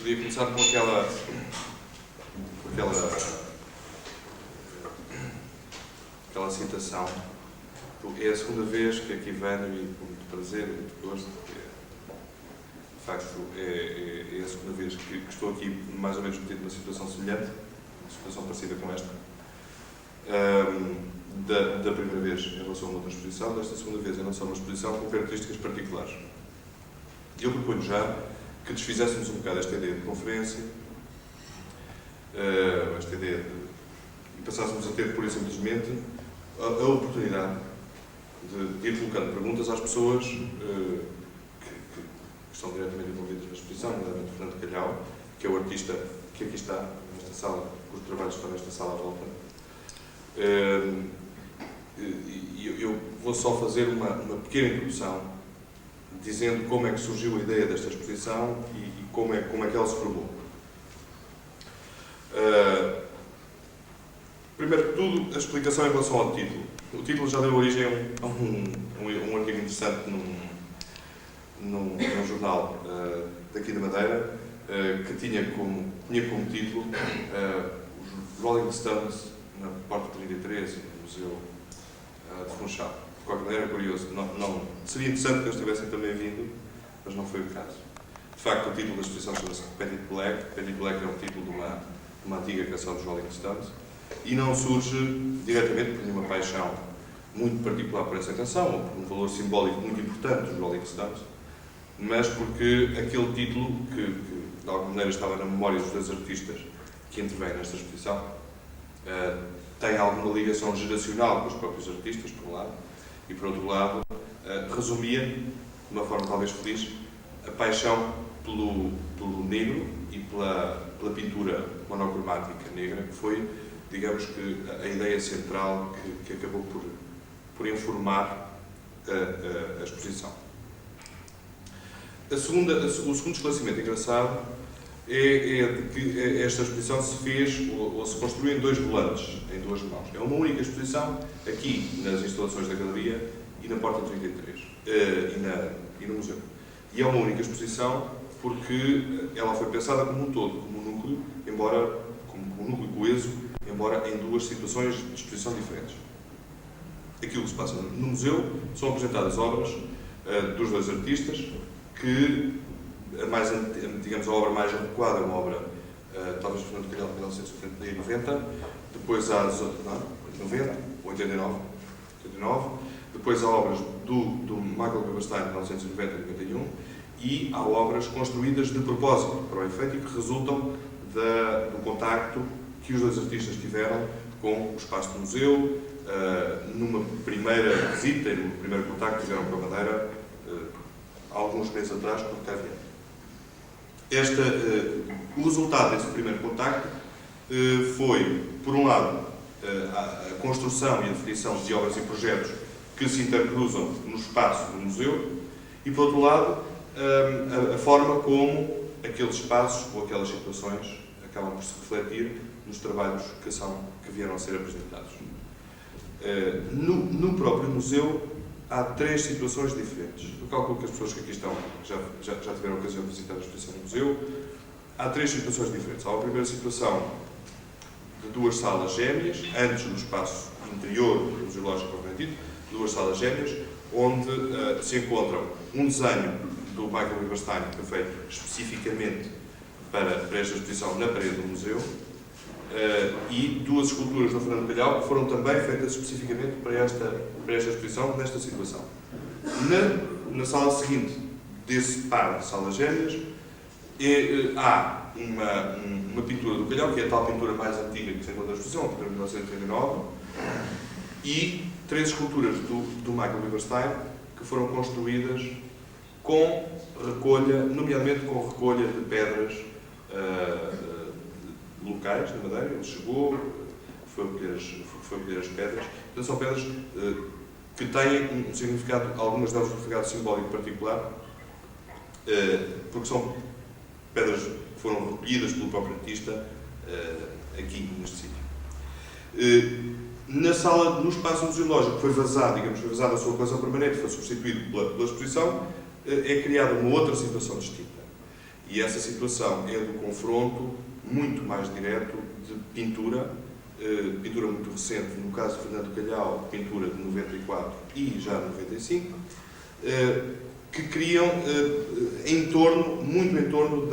Podia começar com aquela citação. É a segunda vez que aqui venho e com muito prazer e muito gosto, porque de facto é a segunda vez que estou aqui mais ou menos metido numa situação semelhante, uma situação parecida com esta, da primeira vez em relação a uma outra exposição, desta segunda vez em relação a uma exposição com características particulares. Eu proponho já que desfizéssemos um bocado esta ideia de conferência, esta ideia e passássemos a ter, pura e simplesmente, a oportunidade de ir colocando perguntas às pessoas que estão diretamente envolvidas na exposição, nomeadamente Fernando Calhau, que é o artista que aqui está, nesta sala, cujos trabalhos estão nesta sala à volta. Eu vou só fazer uma pequena introdução, dizendo como é que surgiu a ideia desta exposição e como é que ela se formou. Primeiro que tudo, a explicação em relação ao título. O título já deu origem a um artigo interessante num jornal daqui da Madeira, que tinha como título os Rolling Stones na Porta 33, no Museu de Funchal. De qualquer maneira, é curioso. Não, seria interessante que eles tivessem também vindo, mas não foi o caso. De facto, o título da exposição chama-se Penny Black. Penny Black é um título de uma antiga canção dos Rolling Stones e não surge diretamente por nenhuma paixão muito particular por essa canção ou por um valor simbólico muito importante dos Rolling Stones, mas porque aquele título, que de alguma maneira estava na memória dos dois artistas que intervêm nesta exposição, tem alguma ligação geracional com os próprios artistas, por um lado, e por outro lado, resumia, de uma forma talvez feliz, a paixão pelo negro e pela pintura monocromática negra, que foi, digamos que, a ideia central que acabou por informar a exposição. O segundo esclarecimento engraçado é de que esta exposição se fez ou se construiu em dois volantes, em duas mãos. É uma única exposição aqui nas instalações da Galeria e na Porta 33 e no museu. E é uma única exposição porque ela foi pensada como um todo, como um núcleo, como um núcleo coeso, embora em duas situações de exposição diferentes. Aquilo que se passa no museu são apresentadas obras dos dois artistas que digamos, a obra mais adequada é uma obra talvez Fernando Calhau de 1990, depois há 90, 89, depois há obras do Michael Weberstein de 1990 e 91 e há obras construídas de propósito para o efeito e que resultam do contacto que os dois artistas tiveram com o espaço do museu, numa primeira visita e num primeiro contacto que tiveram com a Madeira há alguns meses atrás, quando cá vieram. O resultado desse primeiro contacto foi, por um lado, a construção e a definição de obras e projetos que se intercruzam no espaço do museu e, por outro lado, a forma como aqueles espaços ou aquelas situações acabam por se refletir nos trabalhos que vieram a ser apresentados. No próprio museu há três situações diferentes. Eu calculo que as pessoas que aqui estão já tiveram a ocasião de visitar a exposição no museu. Há três situações diferentes. Há a primeira situação de duas salas gêmeas, antes no espaço interior do museológico propriamente dito, duas salas gêmeas, onde se encontram um desenho do Michael Weberstein, que foi feito especificamente para esta exposição na parede do museu, e duas esculturas do Fernando Calhau que foram também feitas especificamente para esta exposição, nesta situação. Na sala seguinte desse par de salas gêmeas, há uma pintura do Calhau, que é a tal pintura mais antiga que se encontra na exposição, a pintura de 1939, e três esculturas do Michael Weberstein que foram construídas com recolha, nomeadamente com recolha de pedras locais na Madeira. Ele chegou, foi recolher as pedras. Então são pedras que têm um significado, algumas delas um significado simbólico particular, porque são pedras que foram recolhidas pelo próprio artista aqui neste sítio. Na sala, no espaço museológico, foi vazado a sua coleção permanente, foi substituído pela exposição, é criada uma outra situação distinta. E essa situação é do confronto muito mais direto de pintura, pintura muito recente, no caso de Fernando Calhau, pintura de 94 e já 95, que criam muito em torno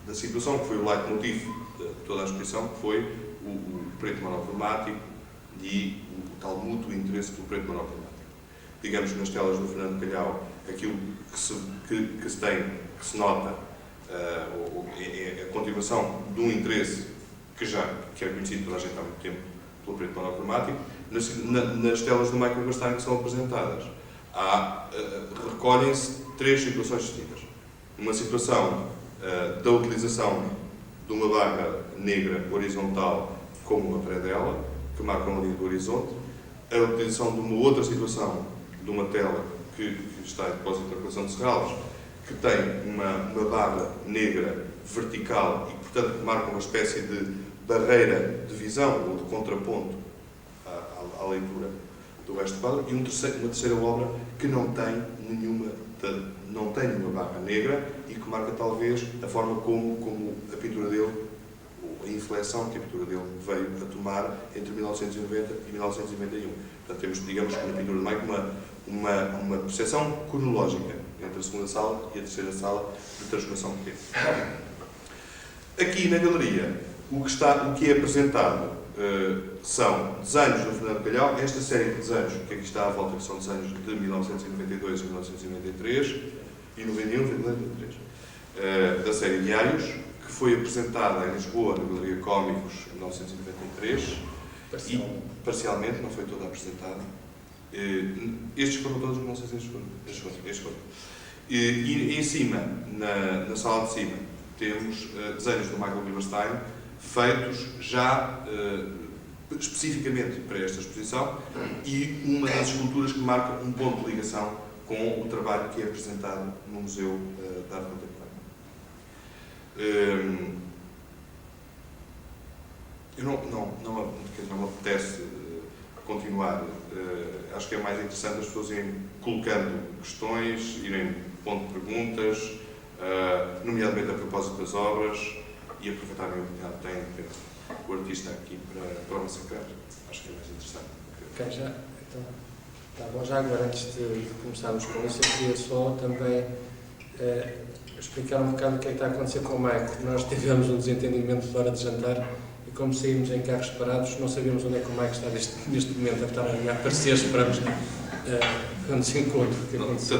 da situação que foi o leitmotiv de toda a exposição, que foi o preto monocromático e o tal mútuo interesse do preto monocromático. Digamos que nas telas do Fernando Calhau, aquilo que se nota é a continuação de um interesse que era conhecido toda a gente há muito tempo pelo preto monocromático. Nas telas do Michael Bernstein que são apresentadas, recolhem-se 3 situações distintas. Uma situação da utilização de uma barra negra horizontal como uma predela, que marca uma linha do horizonte, a utilização de uma outra situação de uma tela que está em depósito de articulação de serralves, que tem uma barra negra vertical e, portanto, que marca uma espécie de barreira de visão ou de contraponto à leitura do resto do quadro, e uma terceira obra que não tem nenhuma barra negra e que marca talvez a forma como a pintura dele, a inflexão que a pintura dele veio a tomar entre 1990 e 1991. Portanto, temos, digamos, na pintura de Michael uma percepção cronológica entre a segunda sala e a terceira sala de transformação que teve. Aqui na galeria, o que é apresentado são desenhos do Fernando Calhau, esta série de desenhos que aqui está à volta, que são desenhos de 1992 e 1993 e 91 e 93, da série Diários, que foi apresentada em Lisboa, na Galeria Cómicos, em 1993, e parcialmente, não foi toda apresentada. Estes foram todos, não sei se estes foram. E em cima, na sala de cima, temos desenhos do Michael Bernstein, feitos já especificamente para esta exposição, e uma das esculturas que marca um ponto de ligação com o trabalho que é apresentado no Museu de Arte Contemporânea. Eu não me apetece continuar. Acho que é mais interessante as pessoas irem colocando questões, irem pondo perguntas, nomeadamente a propósito das obras, e aproveitarem a oportunidade que têm de ter o artista aqui para massacrar. Acho que é mais interessante. Ok, então, tá bom. Já agora, antes de começarmos com isso, eu queria só também explicar um bocado o que é que está a acontecer com o Mike. Nós tivemos um desentendimento de hora de jantar e, como saímos em carros separados, não sabíamos onde é que o Mike está neste momento, a estar a aparecer. Esperamos um desencontro.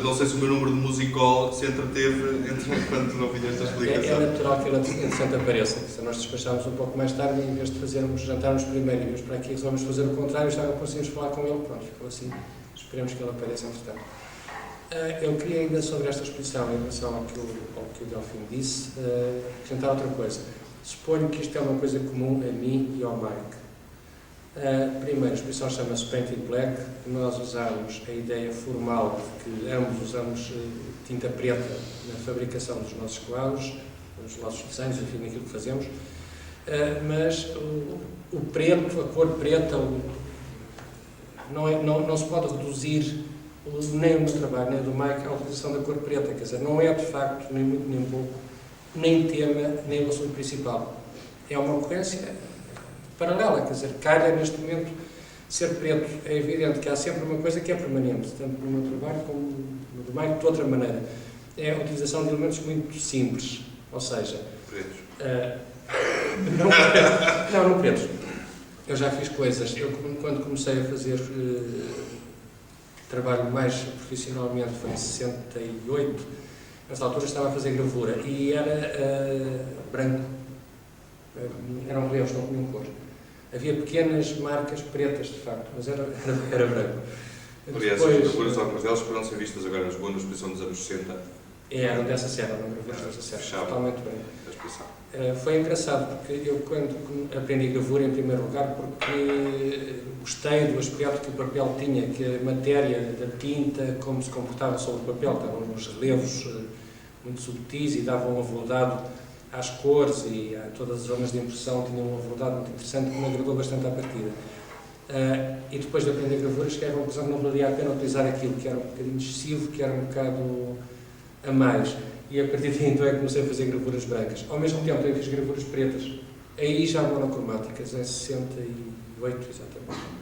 Não sei se o meu número de musicol se entreteve enquanto não vinha esta explicação. É natural que ele entretanto apareça. Se nós despachámos um pouco mais tarde, em vez de jantarmos primeiro e irmos para aqui, resolvemos fazer o contrário, já não conseguimos falar com ele. Pronto, ficou assim. Esperemos que ele apareça entretanto. Eu queria ainda sobre esta exposição, em relação ao que o Delfim disse, acrescentar outra coisa. Suponho que isto é uma coisa comum a mim e ao Mike. Primeiro, a exposição chama-se Paint in Black. Nós usamos a ideia formal de que ambos usamos tinta preta na fabricação dos nossos quadros, nos nossos desenhos, enfim, naquilo que fazemos. Mas o preto, a cor preta, não se pode reduzir nem o meu trabalho, nem o do Mike, à utilização da cor preta. Quer dizer, não é de facto, nem muito nem pouco, nem tema, nem o assunto principal. É uma ocorrência paralela, quer dizer, calha neste momento ser preto. É evidente que há sempre uma coisa que é permanente, tanto no meu trabalho como no do Mike, de outra maneira. É a utilização de elementos muito simples, ou seja... Pretos. Não pretos. Eu já fiz coisas. Eu, quando comecei a fazer trabalho mais profissionalmente, foi em 68, nessa altura estava a fazer gravura, e era branco. Eram relevos, não tinham cor. Havia pequenas marcas pretas, de facto, mas era branco. Aliás, as gravuras, algumas delas foram ser vistas agora na Lisboa, na exposição dos anos 60. Eram dessa série, não gravuras dessa série, totalmente branco. Foi engraçado, porque eu, quando aprendi gravura, em primeiro lugar, porque gostei do aspecto que o papel tinha, que a matéria da tinta, como se comportava sobre o papel, estavam uns relevos muito subtis e davam um aveludado às cores, e a todas as zonas de impressão tinham um aveludado muito interessante, que me agradou bastante à partida. E depois de aprender gravura, cheguei à conclusão que não valia a pena utilizar aquilo, que era um bocadinho excessivo, que era um bocado a mais. e a partir daí então é que comecei a fazer gravuras brancas. Ao mesmo tempo eu fiz gravuras pretas, aí já monocromáticas, em 68 exatamente.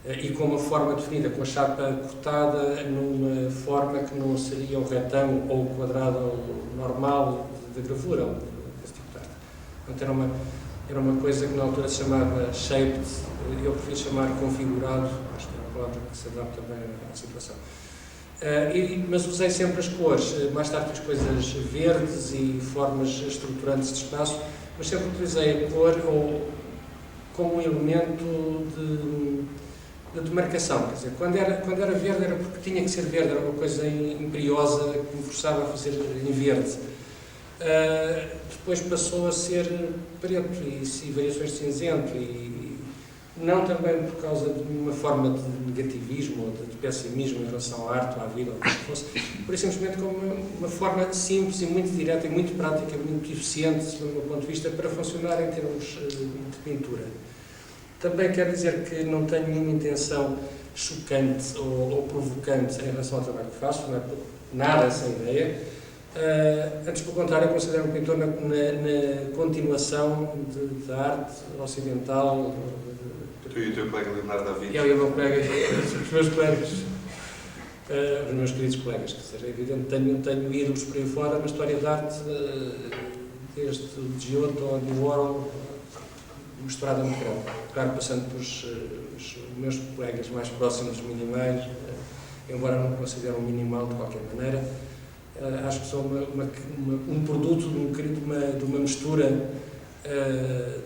E com uma forma definida, com a chapa cortada numa forma que não seria o retângulo ou o quadrado normal da gravura, desse tipo de arte. Portanto, era uma coisa que na altura se chamava shaped, eu prefiro chamar configurado, acho que é uma palavra que se adapta bem à situação. Mas usei sempre as cores, mais tarde fiz coisas verdes e formas estruturantes de espaço, mas sempre utilizei a cor como um elemento de demarcação. Quer dizer, quando era verde era porque tinha que ser verde, era uma coisa imperiosa que me forçava a fazer em verde. Depois passou a ser preto e variações de cinzento, e não também por causa de uma forma de negativismo ou de pessimismo em relação à arte ou à vida, ou o que fosse, por simplesmente como uma forma simples e muito direta e muito prática, muito eficiente, do meu ponto de vista, para funcionar em termos de pintura. Também quero dizer que não tenho nenhuma intenção chocante ou provocante em relação ao trabalho que faço, não é nada essa ideia. Antes, pelo contrário, eu considero um pintor na continuação da arte ocidental. Tu e o teu colega Leonardo da Vinci. Eu e o meu colega, os meus colegas, os meus queridos colegas, quer dizer, é evidente, tenho ídolos por aí fora na história da arte, desde o Giotto ao New Warhol, misturada muito grande. Claro, passando pelos os meus colegas mais próximos, minimais, embora não me considere um minimal de qualquer maneira, acho que sou um produto de uma mistura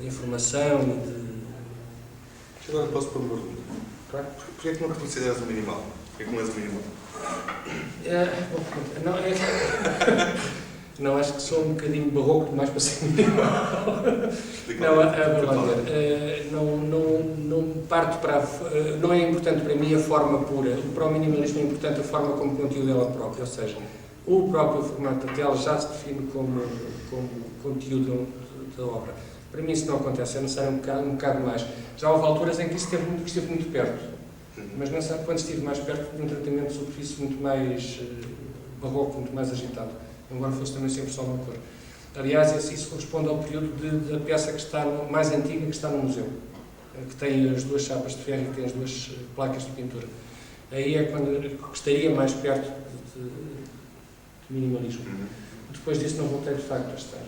de informação e de... Agora posso pôr uma pergunta? Claro. Porquê é que não te consideras um minimal? Porquê que não és um minimal? Não, acho que sou um bocadinho barroco demais para ser minimal. Não parto para... Não é importante para mim a forma pura. Para o minimalismo é importante a forma como conteúdo ela própria, ou seja, o próprio formato da tela já se define como conteúdo da obra. Para mim isso não acontece, é necessário um bocado mais. Já houve alturas em que isso esteve muito perto, mas quando estive mais perto, de um tratamento de superfície muito mais barroco, muito mais agitado, embora fosse também sempre só uma cor. Aliás, isso corresponde ao período da peça que está mais antiga, que está no museu, que tem as duas chapas de ferro e que tem as duas placas de pintura. Aí é quando estaria mais perto de minimalismo. Depois disso não voltei de facto a estar.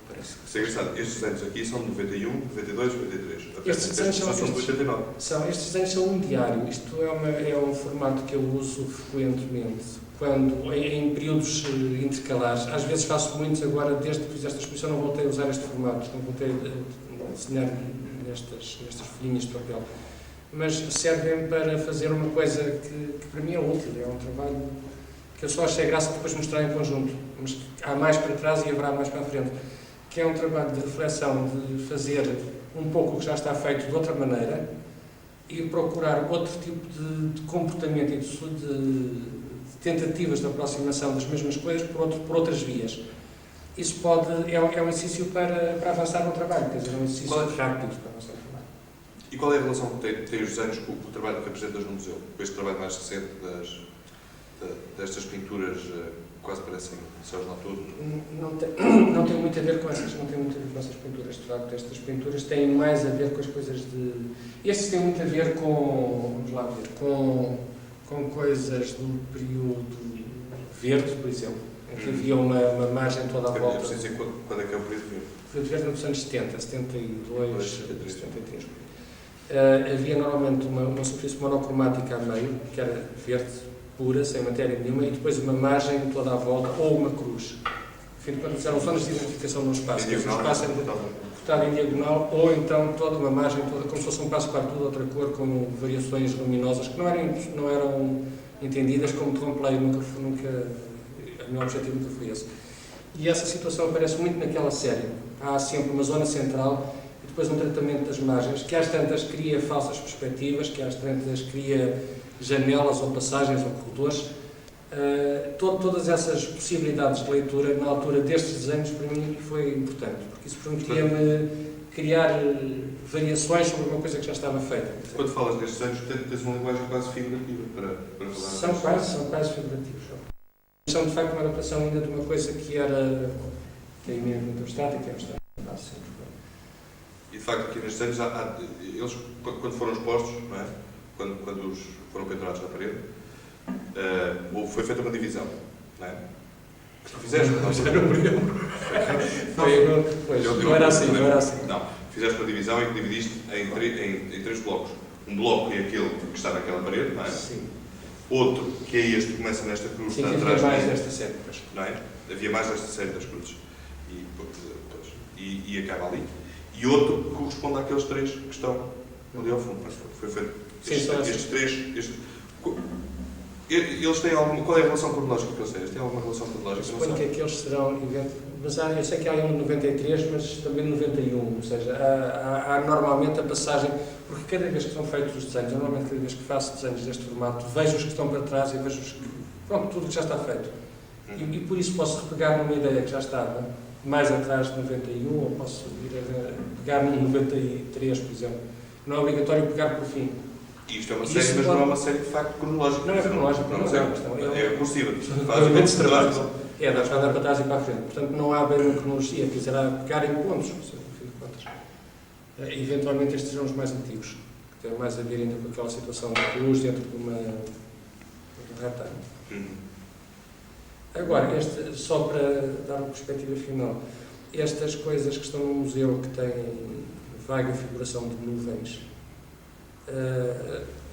Parece. Isso é engraçado. Estes desenhos aqui são de 91, 92, 93. Estes desenhos são de 89. Estes desenhos são um diário. Isto é um formato que eu uso frequentemente. Em períodos intercalares. Às vezes faço muitos, agora desde que fiz esta exposição não voltei a usar este formato, não voltei a desenhar nestas folhinhas de papel. Mas servem para fazer uma coisa que para mim é útil, é um trabalho que eu só achei graça depois de mostrar em conjunto, mas há mais para trás e haverá mais para a frente, que é um trabalho de reflexão, de fazer um pouco o que já está feito de outra maneira e procurar outro tipo de comportamento e de tentativas de aproximação das mesmas coisas por outras vias. Isso é um exercício para avançar no trabalho, quer dizer, é um exercício rápido para avançar no trabalho. E qual é a relação que tem os desenhos com o trabalho que apresentas no museu? Com este trabalho mais recente destas pinturas quase parecem céus noturnos? Não tem muito a ver com essas pinturas, de facto. Estas pinturas têm mais a ver com as coisas de... Estes têm muito a ver com, vamos lá ver, com coisas do período verde, por exemplo, em que havia uma margem toda à volta. Eu preciso dizer quando é que é o período verde? O período verde nos anos 70, 72, 73. Havia normalmente uma superfície monocromática a meio, que era verde pura, sem matéria nenhuma, e depois uma margem toda à volta, ou uma cruz. Enfim, quando eram zonas de identificação no espaço. O espaço era cortado em diagonal, ou então toda uma margem, toda, como se fosse um passo-partout de outra cor, com variações luminosas, que não eram entendidas como trompe-l'œil, nunca, o meu objetivo nunca foi esse. E essa situação aparece muito naquela série. Há sempre uma zona central, e depois um tratamento das margens, que às tantas cria falsas perspectivas, que às tantas cria janelas ou passagens ou corredores. Todas essas possibilidades de leitura, na altura destes desenhos, para mim foi importante, porque isso permitia-me criar variações sobre uma coisa que já estava feita. Quando falas destes desenhos, tens uma linguagem quase figurativa para falar. São quase figurativos. são de facto uma adaptação ainda de uma coisa que era muito abstrata, que é abstrata. E de facto aqui nestes anos, eles quando foram expostos, não é? Quando os foram pendurados na parede, foi feita uma divisão, não é? Que tu fizeste, não? Já não me lembro. Não era assim, não era assim. Não, fizeste uma divisão em que dividiste em 3 blocos. Um bloco é aquele que está naquela parede, não é? Sim. Outro, que é este que começa nesta cruz, Sim, está havia atrás. mais desta série, Não é? Havia mais desta série das cruzes. E acaba ali. E outro que corresponde àqueles 3 que estão ali ao fundo. Foi feito. Sim, Estes 3. Eles têm alguma. Qual é a relação cronológica que eles têm? Eles têm alguma relação cronológica? Suponho que aqueles serão. Mas eu sei que há um de 93, mas também de 91. Ou seja, há normalmente a passagem. Porque cada vez que são feitos os desenhos, normalmente cada vez que faço desenhos deste formato, vejo os que estão para trás e vejo os que. Pronto, tudo que já está feito. E por isso posso repegar numa ideia que já estava mais atrás de 91, ou posso ir a pegar num 93, por exemplo. Não é obrigatório pegar por fim. Isto é uma série, mas não é uma série de facto cronológica. Não é cronológica, é recursiva. Faz trabalho. É, dá para andar para trás e para a frente. Portanto, não há bem uma cronologia, quer dizer, há pegar em pontos, no fim de contas. Eventualmente estes serão os mais antigos, que têm mais a ver ainda com aquela situação de cruz dentro de um retângulo. Agora, só para dar uma perspectiva final, estas coisas que estão no museu que têm vaga figuração de nuvens,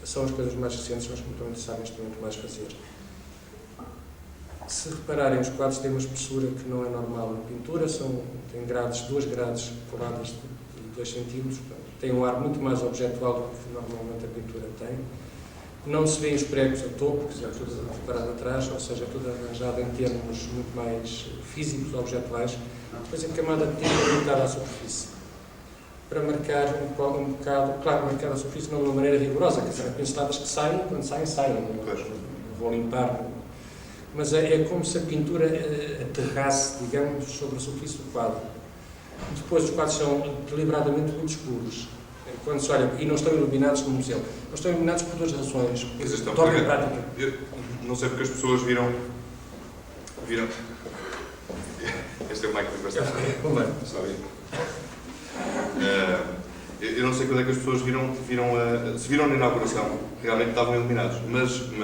são as coisas mais recentes, mas como também sabem, neste momento mais fazer. Se repararem, os quadros têm uma espessura que não é normal na pintura, têm grades, 2 grades coladas de 2 centímetros, têm um ar muito mais objetual do que normalmente a pintura tem. Não se vêem os pregos a topo, que já é tudo reparado atrás, ou seja, tudo arranjado em termos muito mais físicos, objetuais. Depois a camada de tinta pintada à superfície, para marcar um bocado, claro, marcar a superfície não de uma maneira rigorosa, quer dizer, pinceladas que saem, quando saem, não vou limpar. Mas é como se a pintura aterrasse, digamos, sobre a superfície do quadro. Depois os quadros são deliberadamente muito escuros. Quando se olha, e não estão iluminados no museu. Não estão iluminados por 2 razões. Toca em prática. Eu não sei porque as pessoas viram. Este é o Mike do Sabia. Eu não sei quando é que as pessoas se viram na inauguração, realmente estavam iluminados, mas a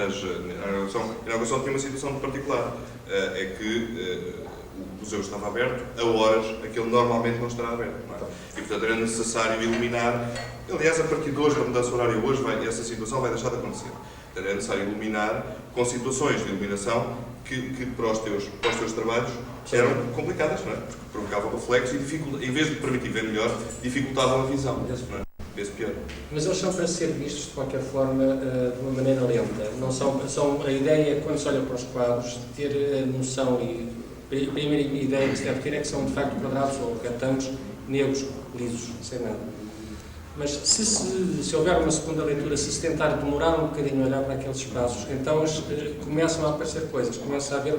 inauguração tinha uma situação muito particular, é que o museu estava aberto a horas a que ele normalmente não estará aberto, não é? E portanto era necessário iluminar. Aliás, a partir de hoje, da mudança horária hoje, essa situação vai deixar de acontecer. Portanto, era necessário iluminar com situações de iluminação que para os teus trabalhos eram complicadas, não é? Porque provocavam reflexos e, em vez de permitir ver melhor, dificultavam a visão. Não é? Vê-se pior. Mas eles são para ser vistos, de qualquer forma, de uma maneira lenta. Não são a ideia, quando se olha para os quadros, de ter noção e a primeira ideia que se deve ter é que são, de facto, quadrados ou retângulos negros, lisos, sem nada. Mas se houver uma segunda leitura, se tentar demorar um bocadinho a olhar para aqueles espaços, então começam a aparecer coisas, começa a haver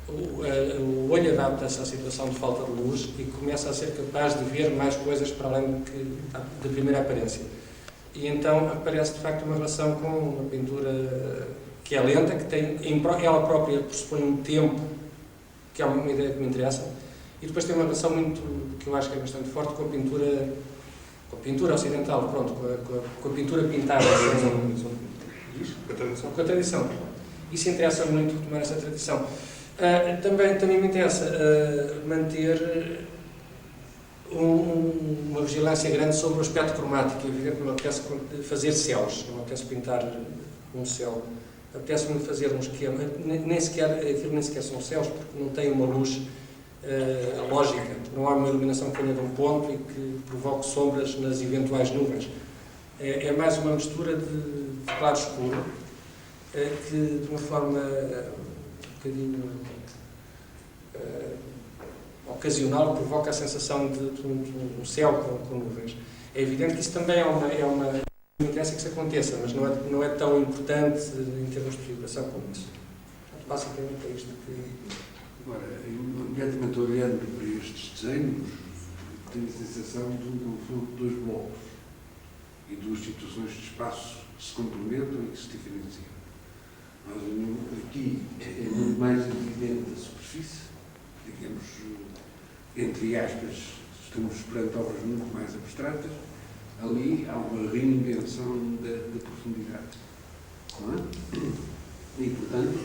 o olho adapta-se à situação de falta de luz e começa a ser capaz de ver mais coisas para além da primeira aparência. E então aparece, de facto, uma relação com uma pintura que é lenta, que tem, ela própria pressupõe um tempo, que é uma ideia que me interessa, e depois tem uma relação muito, que eu acho que é bastante forte, com a pintura ocidental, pronto, com a pintura pintada, com a tradição. Isso interessa muito retomar essa tradição. Também me interessa manter uma vigilância grande sobre o aspecto cromático. Evidentemente, não apetece fazer céus, não apetece pintar um céu. Apetece-me fazer um esquema, aquilo nem sequer são céus, porque não tem uma luz lógica. Não há uma iluminação que venha de um ponto e que provoque sombras nas eventuais nuvens. É mais uma mistura de claro escuro, que de uma forma um bocadinho ocasional provoca a sensação de um céu com nuvens. É evidente que isso também é uma me interessa que isso aconteça, mas não é tão importante em termos de figuração como isso. Portanto, basicamente é isto que... Agora, imediatamente olhando para estes desenhos, tenho a sensação de um conjunto de 2 blocos e 2 situações de espaço que se complementam e que se diferenciam. Aqui é muito mais evidente a superfície, digamos, entre aspas, estamos perante obras muito mais abstratas, ali há uma reinvenção da profundidade. Não é? E, portanto,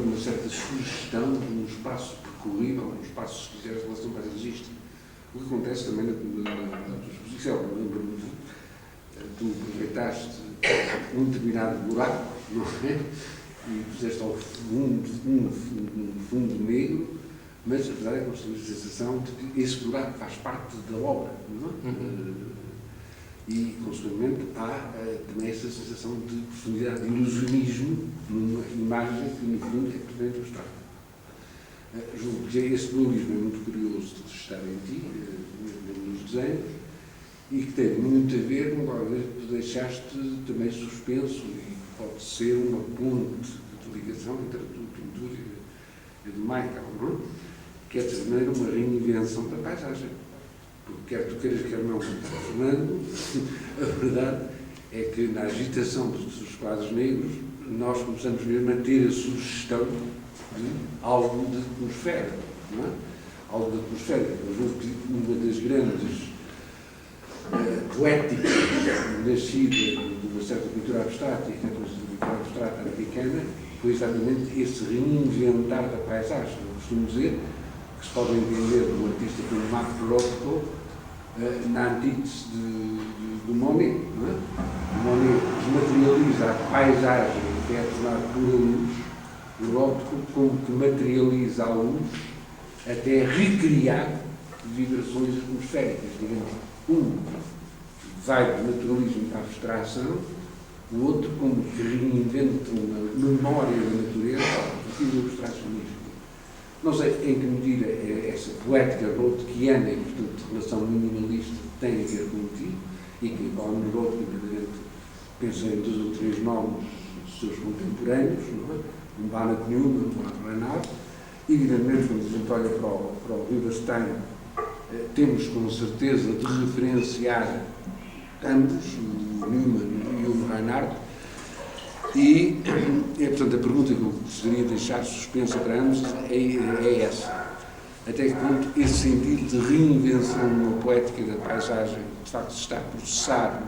uma certa sugestão de um espaço percorrível, um espaço, se quiser, de relação paisagística. O que acontece também na tua exposição, lembro-me, tu aproveitaste um determinado buraco, não é? E puseste ao fundo um fundo negro, mas a verdade é que nós temos a sensação de que esse buraco faz parte da obra, não é? E, consequentemente, há também essa sensação de profundidade, de ilusionismo numa imagem que, no fundo, é perfeitamente abstrata. Julgo que esse dualismo é muito curioso de estar em ti, nos desenhos, e que tem muito a ver com o que tu deixaste também suspenso, e pode ser uma ponte de ligação entre a tua pintura e a de Michael, não? Que é, de certa maneira, uma reinvenção da paisagem. Porque quer tu queiras, quer não, Fernando, a verdade é que na agitação dos quadros negros nós começamos mesmo a ter a sugestão de algo de atmosfera, não é? Algo de atmosfera. Eu julgo que uma das grandes poéticas nascida de uma certa pintura abstrata e que a pintura abstrata americana foi exatamente esse reinventar da paisagem. Eu costumo dizer que se pode entender de um artista como Marc Rothko na antítese do Monet, não é? O Monet desmaterializa a paisagem que é tornada por luz, o Rothko como que materializa a luz até recriar vibrações atmosféricas, digamos. Um vai do naturalismo para a abstração, o outro como que reinventa uma memória da natureza e do abstracionismo. Não sei em que medida essa poética rothkiana e, portanto, relação minimalista tem a ver contigo, e que Paulo Rothko, evidentemente, pensa em 2 ou 3 nomes dos seus contemporâneos, não é? Um Bernard Newman, um Reinhardt. Evidentemente, quando a gente olha para o Riverstein, temos com certeza de referenciar ambos, o Newman e o Reinhardt, e, portanto, a pergunta que eu gostaria de deixar suspensa para ambos é essa. Até que ponto esse sentido de reinvenção numa poética da paisagem, de facto, se está a processar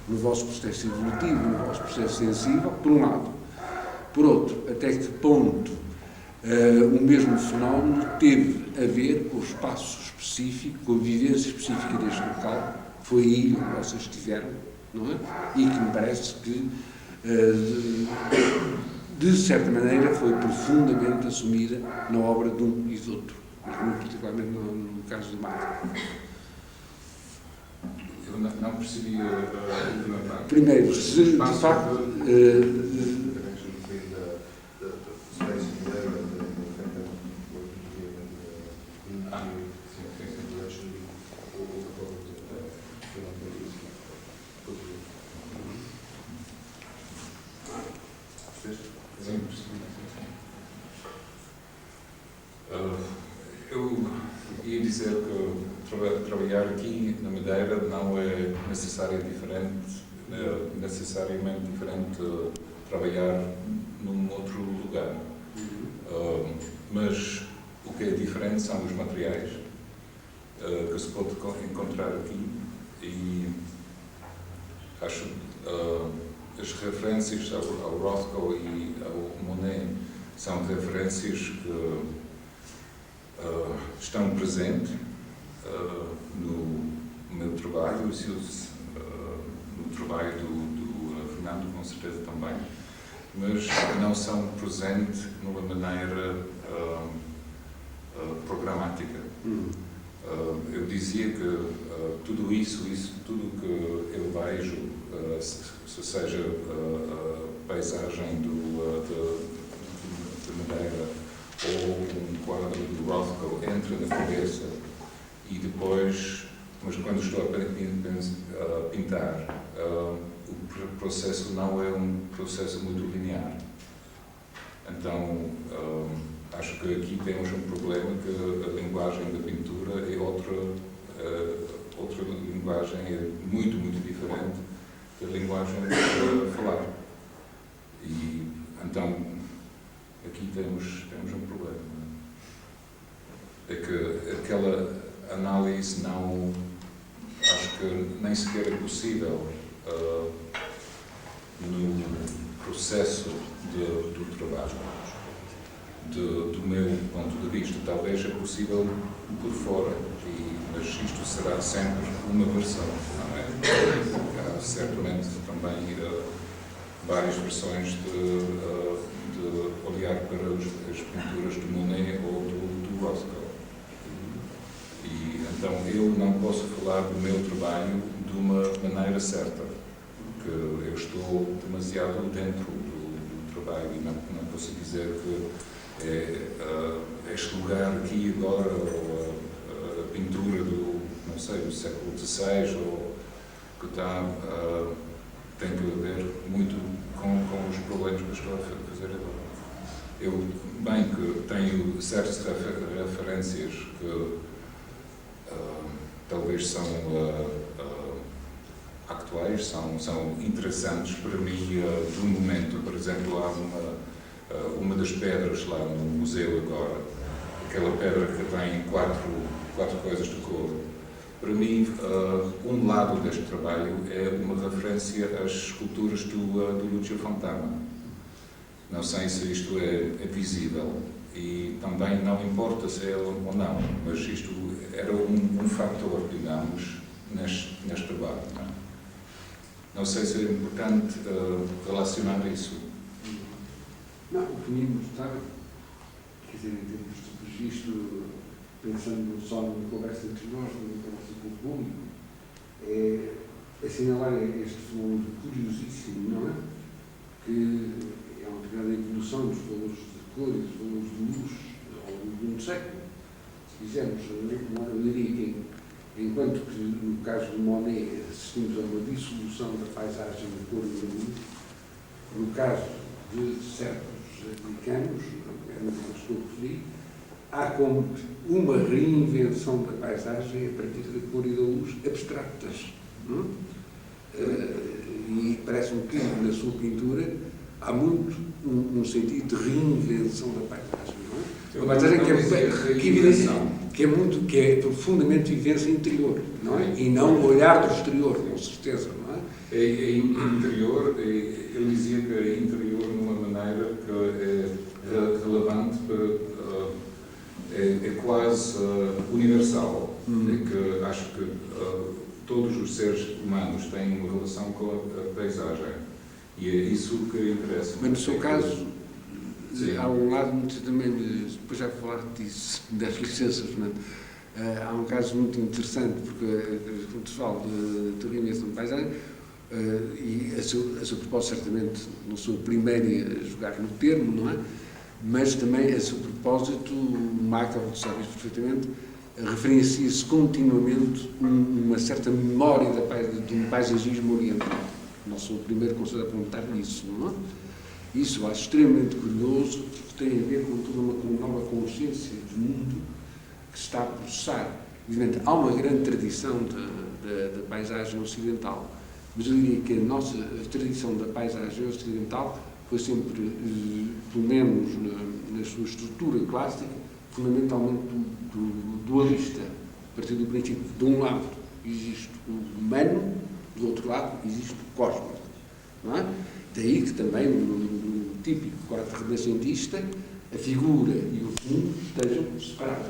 no vosso processo evolutivo, no vosso processo sensível, por um lado. Por outro, até que ponto o mesmo fenómeno teve a ver com o espaço específico, com a vivência específica deste local, que foi a ilha onde vocês estiveram, não é? E que me parece que, de certa maneira, foi profundamente assumida na obra de um e do outro, mas muito particularmente no caso do Marco. Eu não percebi a última parte. Primeiro, se de facto... Eu ia dizer que trabalhar aqui na Madeira não é necessariamente diferente de trabalhar num outro lugar. Mas o que é diferente são os materiais que se pode encontrar aqui, e acho as referências ao Rothko e ao Monet são referências que estão presentes no meu trabalho, no trabalho do Fernando, com certeza também, mas não são presentes de uma maneira programática. Eu dizia que tudo tudo que eu vejo, seja a paisagem de Madeira ou um quadro do Rothko, entra na cabeça e depois, mas quando estou a pintar, o processo não é um processo muito linear. Então, acho que aqui temos um problema, que a linguagem da pintura é outra linguagem, é muito, muito diferente da linguagem de falar. E temos um problema. É que aquela análise não, acho que nem sequer é possível no processo do trabalho. Do meu ponto de vista, talvez é possível por fora, mas isto será sempre uma versão, não é? Há certamente também várias versões de olhar para as pinturas de Monet ou do Rothko. E então eu não posso falar do meu trabalho de uma maneira certa, porque eu estou demasiado dentro do trabalho e não posso dizer que este lugar aqui agora, ou a pintura do século XVI, ou que tem que ver muito com os problemas que estou a fazer agora. Eu, bem que tenho certas referências que talvez são atuais, são interessantes para mim do momento. Por exemplo, há uma das pedras lá no museu agora, aquela pedra que tem quatro coisas de cor. Para mim, um lado deste trabalho é uma referência às esculturas do Lucio Fontana. Não sei se isto é visível e também não importa se é ou não, mas isto era um fator, digamos, neste trabalho. Não sei se é importante relacionar isso. Não, o que me gostava, quer dizer, em termos de registro, pensando só numa conversa entre nós, numa conversa com o público, é assinalar este fenómeno curiosíssimo, não é? Que é uma determinada evolução dos valores de cor e dos valores de luz ao longo de um século. Se quisermos, eu diria que, enquanto que no caso de Monet assistimos a uma dissolução da paisagem de cor e de luz, no caso de certos americanos, não estou a referir, há como uma reinvenção da paisagem a partir da cor e da luz abstratas. Não? E parece-me que na sua pintura há muito um sentido de reinvenção da paisagem. Não é? Uma paisagem que é profundamente vivência interior, não é? E não o olhar do exterior, com certeza. Não é? É interior, eu dizia que é interior de uma maneira que é relevante, é quase universal. É que acho que todos os seres humanos têm uma relação com a paisagem e é isso que interessa. Mas no seu caso, há um lado muito também, depois já vou falar disso, das licenças, não é? Há um caso muito interessante, porque quando se fala de reinvenção de paisagem, e a seu propósito certamente não sou o primeiro a jogar no termo, não é? Mas também a seu propósito, o Michael, sabe isso perfeitamente, referencia-se continuamente uma certa memória de um paisagismo oriental. Não sou o primeiro a apontar nisso, não é? Isso eu acho extremamente curioso, porque tem a ver com toda uma nova consciência de mundo que se está a processar. Evidentemente, há uma grande tradição da paisagem ocidental, mas eu diria que a tradição da paisagem ocidental foi sempre, pelo menos na sua estrutura clássica, fundamentalmente dualista. A partir do princípio, de um lado existe o humano, do outro lado existe o cosmos. Não é? Daí que também, no típico quarto renascentista, a figura e o fundo estejam separados.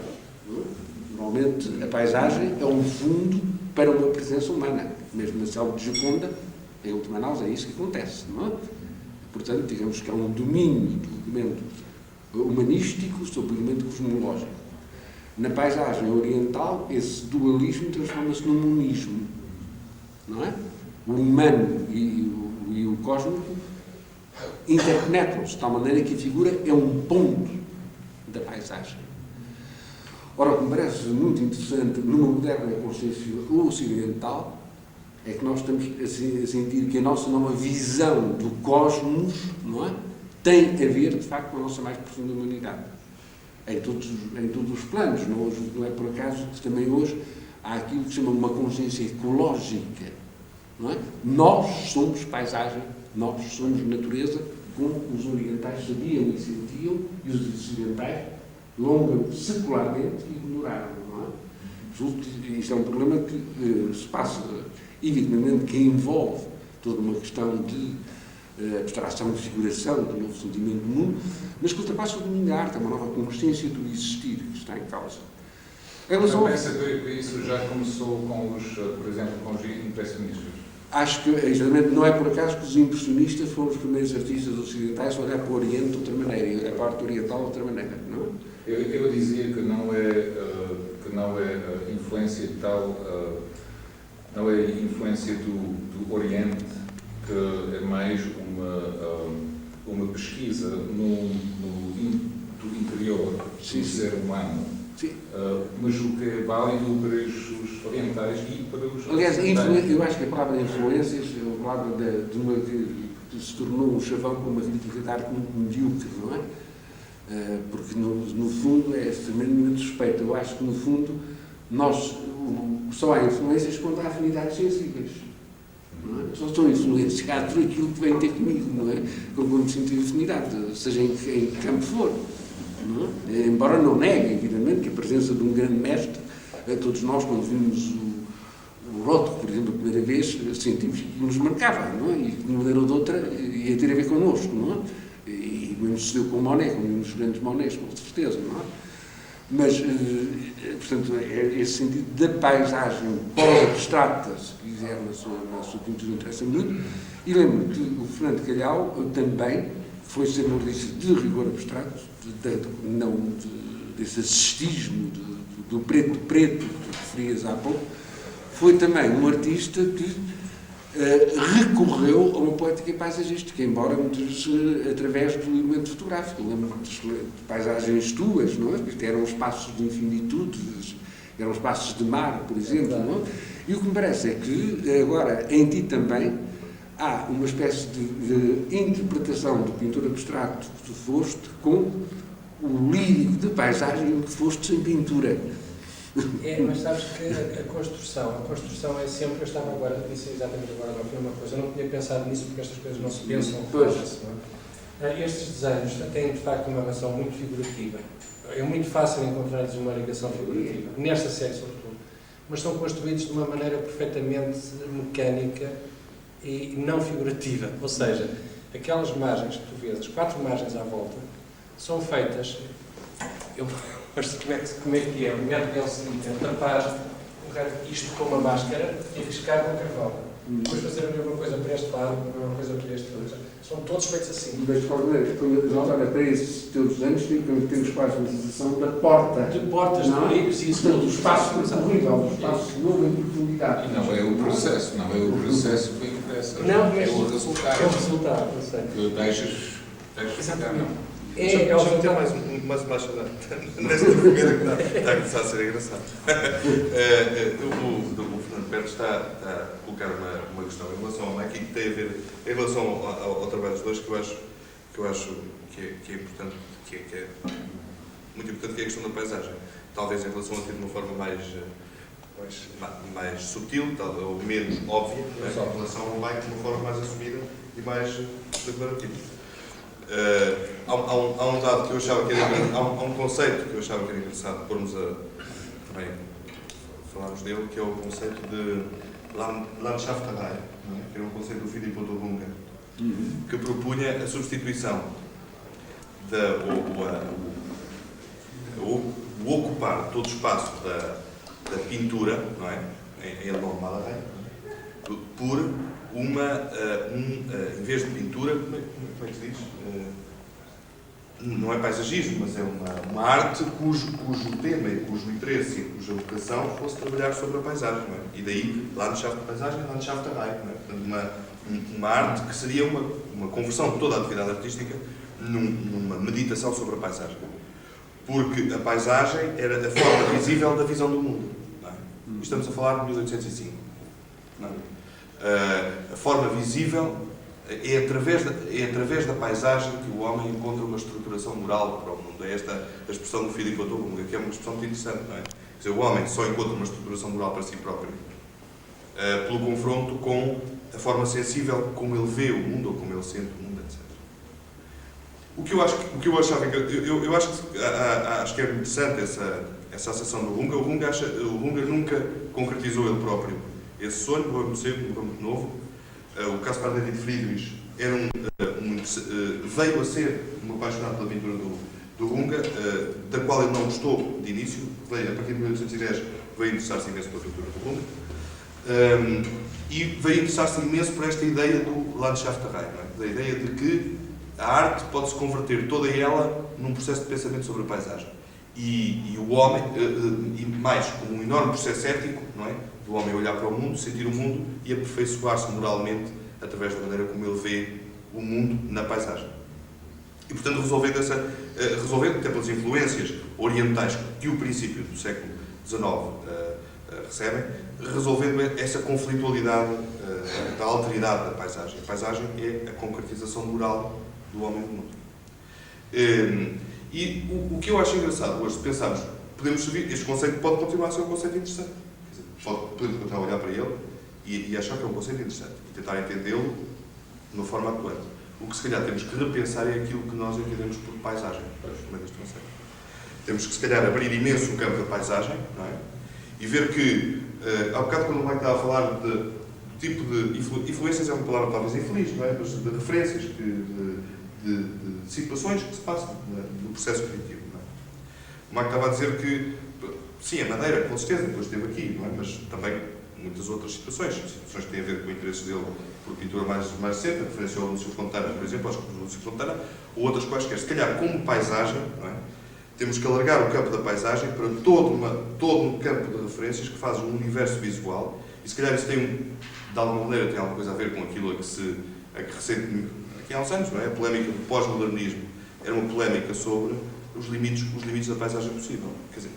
Não é? Normalmente, a paisagem é um fundo para uma presença humana. Mesmo na selva de Gioconda, em última análise, é isso que acontece. Não é? Portanto, digamos que há um domínio do elemento humanístico sobre o elemento cosmológico. Na paisagem oriental, esse dualismo transforma-se num monismo. Não é? O humano e o cósmico interpenetram-se de tal maneira que a figura é um ponto da paisagem. Ora, o que me parece muito interessante numa moderna consciência ocidental é que nós estamos a sentir que a nossa nova visão do cosmos, não é? Tem a ver, de facto, com a nossa mais profunda humanidade. Em todos os planos. Não é por acaso que também hoje há aquilo que se chama uma consciência ecológica. Não é? Nós somos paisagem, nós somos natureza, como os orientais sabiam e sentiam, e os ocidentais, secularmente, ignoraram. Não é? Isto é um problema que se passa, evidentemente, que envolve toda uma questão de abstração, de figuração, do novo sentimento do mundo, mas que ultrapassa o domínio da arte, é uma nova consciência do existir que está em causa. Não pensa que isso já começou com por exemplo, com os impressionistas? Acho que, exatamente, não é por acaso que os impressionistas foram os primeiros artistas ocidentais a olhar para o Oriente de outra maneira, e olhar para a arte oriental de outra maneira, não é? Eu dizia que não é influência tal, não é influência do Oriente, que é mais uma pesquisa do interior do ser humano. Sim. Mas o que é válido para os orientais e para os Aliás, ocidentais. eu acho que a palavra influências é uma palavra de uma que se tornou um chavão com uma crítica de arte muito medíocre, não é? Porque no fundo é extremamente suspeito. Eu acho que no fundo só há influências quando há afinidades sensíveis. Não é? Só estou influenciado por aquilo que vem ter comigo, não é? Como me sinto afinidade, seja em que campo for. Não é? Embora não negue, evidentemente, que a presença de um grande mestre, todos nós, quando vimos o Rothko, por exemplo, a primeira vez, sentimos que nos marcava, não é? E de uma maneira ou de outra ia ter a ver connosco, não é? E mesmo sucedeu com o Monet, com um dos grandes Monets, com certeza, não é? Mas, portanto, é esse sentido da paisagem pós-abstrata, se quiser, na sua pintura, interessa muito. E lembro que o Fernando Calhau também foi sempre um artista de rigor abstrato, desse assistismo do preto que referias há pouco. Foi também um artista que recorreu a uma poética paisagística, embora muitas vezes através do elemento fotográfico. Eu lembro de paisagens tuas, não é? Porque eram espaços de infinitude, eram espaços de mar, por exemplo, não é? E o que me parece é que agora em ti também há uma espécie de interpretação do pintor abstrato que tu foste com o lírico de paisagem que foste sem pintura. Mas sabes que a construção é sempre, eu estava agora, disse exatamente agora uma coisa, eu não tinha pensado nisso porque estas coisas não se pensam. Estes desenhos têm de facto uma relação muito figurativa. É muito fácil encontrar-lhes uma ligação figurativa, nesta série sobretudo, mas são construídos de uma maneira perfeitamente mecânica e não figurativa, ou seja, aquelas margens que tu vês, as 4 margens à volta, são feitas, eu mostro como é que é, o método é o seguinte, é tapar isto com uma máscara e riscar com carvão. Depois fazer a mesma coisa para este lado, a mesma coisa para este lado. São todos feitos assim. Mas de qualquer maneira, quando olha para esses teus desenhos, temos quase uma sensação da porta. De portas, de perigos e isso. Portanto, o espaço corrível, o espaço novo em profundidade. E não é o processo, que interessa. Não, é o resultado. É o resultado, não sei. Que deixas ficar, não. Já tem mais uma baixa nesta primeira que está a começar a ser engraçado. O Fernando Perto está a colocar uma questão em relação ao Mike que tem a ver em relação ao trabalho dos dois que eu acho que é importante, que é muito importante, que é a questão da paisagem. Talvez em relação a ti de uma forma mais sutil, ou menos óbvia, em relação ao Mike de uma forma mais assumida e mais declarativa. Há um dado que eu achava que era engraçado, há um conceito que eu achava que era interessante pormos também falarmos dele, que é o conceito de Landschafterei, que era um conceito do Philipp Otto Runge, que propunha a substituição o ocupar todo o espaço da pintura, não é? Em alemão Malerei, por em vez de pintura, como é que se diz? Não é paisagismo, mas é uma arte cujo tema e cujo interesse e cuja vocação fosse trabalhar sobre a paisagem, não é? E daí, Landschaft paisagem, Landschafterei, não é? Portanto, uma arte que seria uma conversão de toda a atividade artística numa meditação sobre a paisagem. Porque a paisagem era a forma visível da visão do mundo, não é? Estamos a falar de 1805, não é? A forma visível é através da paisagem que o homem encontra uma estruturação moral para o mundo. É esta a expressão do Philipp Otto Runge, que é uma expressão muito interessante, não é? Quer dizer, o homem só encontra uma estruturação moral para si próprio pelo confronto com a forma sensível como ele vê o mundo ou como ele sente o mundo, etc. O que eu achava eu acho que é interessante essa acessão do Runge. O Runge nunca concretizou ele próprio esse sonho, morreu muito cedo, morreu muito novo. O Caspar David Friedrich era veio a ser um apaixonado pela pintura do Runge, da qual ele não gostou de início. A partir de 1810 veio interessar-se imenso pela pintura do Runge. E veio interessar-se imenso por esta ideia do Landschafterei, da ideia de que a arte pode-se converter toda ela num processo de pensamento sobre a paisagem. E o homem, e mais como um enorme processo ético, não é? Do homem olhar para o mundo, sentir o mundo e aperfeiçoar-se moralmente através da maneira como ele vê o mundo na paisagem. E, portanto, resolvendo até pelas influências orientais que o princípio do século XIX recebem, resolvendo essa conflitualidade da alteridade da paisagem. A paisagem é a concretização moral do homem no mundo. E o que eu acho engraçado hoje, se pensarmos, podemos servir, este conceito pode continuar a ser um conceito interessante. Quer dizer, podemos continuar a olhar para ele e achar que é um conceito interessante e tentar entendê-lo de uma forma atuante. O que se calhar temos que repensar é aquilo que nós entendemos por paisagem, no meio deste conceito. Temos que se calhar abrir imenso o campo da paisagem, não é? E ver que, há bocado quando o Mike estava a falar do tipo de influências, é uma palavra talvez infeliz, não é? Mas de referências, de situações que se passam no processo criativo, não é? O Mike estava a dizer que, sim, a Madeira, com certeza, depois esteve aqui, não é? Mas também muitas outras situações que têm a ver com o interesse dele por pintura mais recente, a referência ao Lúcio Fontana, por exemplo, aos do Lúcio Fontana, ou outras quaisquer. Se calhar, como paisagem, não é? Temos que alargar o campo da paisagem para todo um campo de referências que faz um universo visual, e se calhar isso tem, de alguma maneira, tem alguma coisa a ver com aquilo a que recentemente, aqui há uns anos, não é? A polémica do pós-modernismo era uma polémica sobre os limites da paisagem possível. Quer dizer,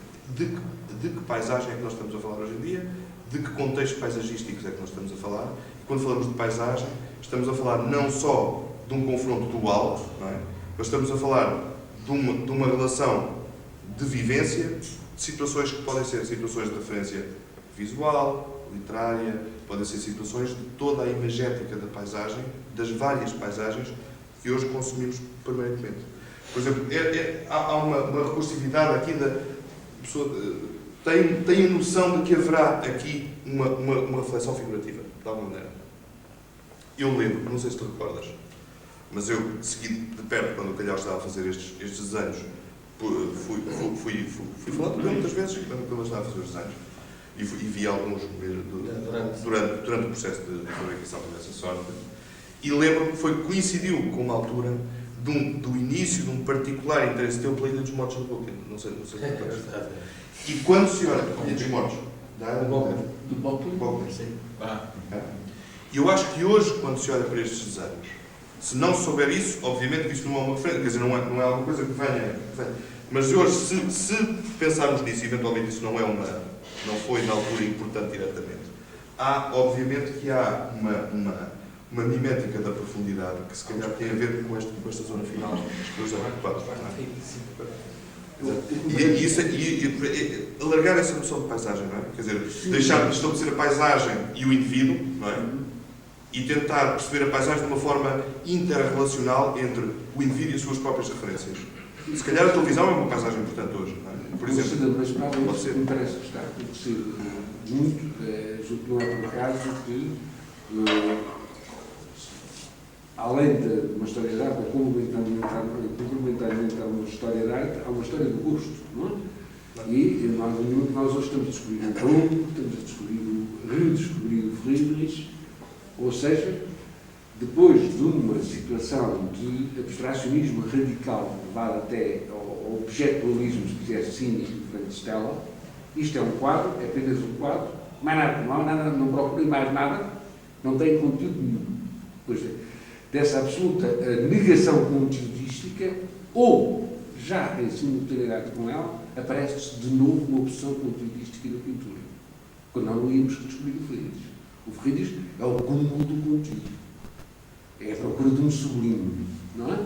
de que paisagem é que nós estamos a falar hoje em dia? De que contextos paisagísticos é que nós estamos a falar? E quando falamos de paisagem, estamos a falar não só de um confronto dual, não é? Mas estamos a falar de uma relação de vivência, de situações que podem ser situações de referência visual, literária, podem ser situações de toda a imagética da paisagem, das várias paisagens que hoje consumimos permanentemente. Por exemplo, há uma recursividade aqui da pessoa. Tem a noção de que haverá aqui uma reflexão figurativa, de alguma maneira. Eu lembro, não sei se tu recordas, mas eu segui de perto quando o Calhau estava a fazer estes desenhos. Fui falando dele muitas vezes quando ele estava a fazer os desenhos e vi alguns durante o processo de fabricação dessa sorte. E lembro-me que coincidiu com uma altura do início de um particular interesse teu pela Ilha dos Mortos do Brooklyn. Não sei se recordas. E quando se olha para a Ilha dos Mortos, do Brooklyn, sim. E eu acho que hoje, quando se olha para estes desenhos, se não souber isso, obviamente que isso não é uma referência, quer dizer, não é alguma coisa que venha. Mas hoje, se pensarmos nisso, eventualmente isso não foi na altura importante diretamente, obviamente que há uma mimética da profundidade que se calhar tem a ver com esta zona final dos quadros. E alargar essa noção de paisagem, não é? Quer dizer, deixar de estabelecer a paisagem e o indivíduo, não é? E tentar perceber a paisagem de uma forma interrelacional entre o indivíduo e as suas próprias referências. Se calhar a televisão é uma paisagem importante hoje, não é? Por exemplo, mas para além disso, me parece que está a acontecer muito, julgo que não é por acaso que, além de uma história de arte, complementarmente a uma história de arte, há uma história de gosto, não é? E nós hoje estamos a descobrir o Brooklyn, estamos a redescobrir o Friedrich, ou seja, depois de uma situação de abstracionismo radical levado até ao objetualismo, se quiser, cínico, de Stella, isto é um quadro, é apenas um quadro, mais nada, não procura mais nada, não tem conteúdo nenhum. Pois é, dessa absoluta negação conteudística, ou, já em simultaneidade com ela, aparece de novo uma opção conteudística da pintura. Quando não íamos descobrir o Friedrich. O Friedrich é o cúmulo do conteúdo. É a procura de um sublime, não é?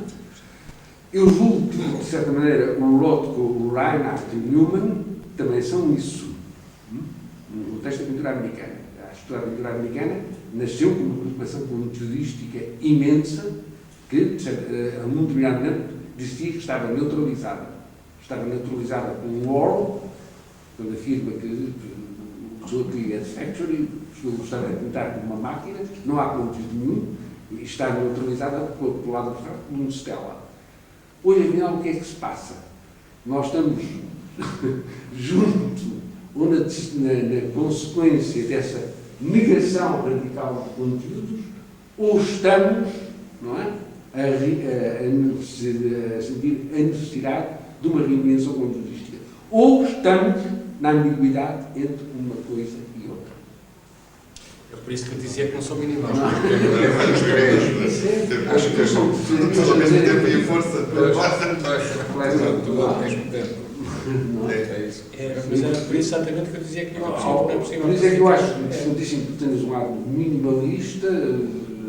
Eu julgo que, de certa maneira, o Rothko, o Reinhardt e o Newman também são isso. No contexto da pintura americana. A história da pintura americana nasceu com uma preocupação conteudística imensa que, a um determinado momento, dizia que estava neutralizada. Estava neutralizada com o Orwell, quando afirma que o Zooty é de factory, o restaurante pintar como uma máquina, não há conteúdo nenhum, e está neutralizada pelo lado abstrato como um Stella. Hoje, afinal, o que é que se passa? Nós estamos junto, ou na consequência dessa negação radical de conteúdos, ou estamos, não é, a sentir a necessidade de uma reinvenção conteudística. Ou estamos na ambiguidade entre uma coisa e outra. É por isso que eu dizia que não sou minimalista. Acho que estou ao mesmo tempo e a força. Tudo ao mesmo tempo. É isso. Mas era por isso exatamente que eu dizia que não é possível. Por isso é que eu acho importantíssimo que tenhas um lado minimalista,